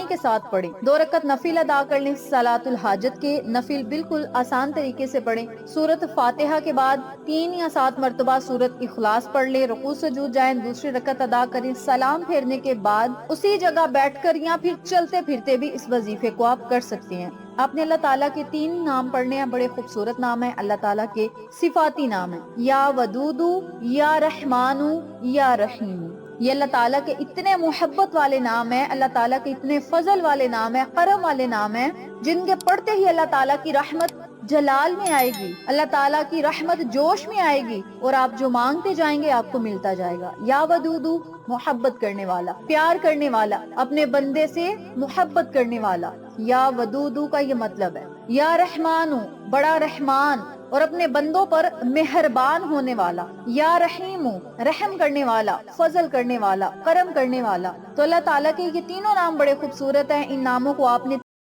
آسانی کے ساتھ پڑھیں۔ 2 رکعت نفل ادا کر لیں۔ صلاۃ الحاجت کے نفل بالکل آسان طریقے سے پڑھیں۔ سورۃ فاتحہ کے بعد 3 یا 7 مرتبہ سورۃ اخلاص پڑھ لیں، رکوع سجود جائیں، دوسری رکعت ادا کریں۔ سلام پھیرنے کے بعد اسی جگہ بیٹھ کر یا پھر چلتے پھرتے بھی اس وظیفے کو آپ کر سکتے ہیں۔ آپ نے اللہ تعالیٰ کے 3 نام پڑھنے ہیں، بڑے خوبصورت نام ہیں، اللہ تعالیٰ کے صفاتی نام ہیں، یا ودودو، یا رحمانو، یا رحیم۔ یہ اللہ تعالیٰ کے اتنے محبت والے نام ہیں، اللہ تعالیٰ کے اتنے فضل والے نام ہیں، کرم والے نام ہیں، جن کے پڑھتے ہی اللہ تعالیٰ کی رحمت جلال میں آئے گی، اللہ تعالیٰ کی رحمت جوش میں آئے گی، اور آپ جو مانگتے جائیں گے آپ کو ملتا جائے گا۔ یا ودودو، محبت کرنے والا، پیار کرنے والا، اپنے بندے سے محبت کرنے والا۔ یا ودودو کا یہ مطلب ہے۔ یا رحمانو، بڑا رحمان اور اپنے بندوں پر مہربان ہونے والا۔ یا رحیم، رحم کرنے والا، فضل کرنے والا، کرم کرنے والا۔ تو اللہ تعالیٰ کے یہ تینوں نام بڑے خوبصورت ہیں، ان ناموں کو آپ نے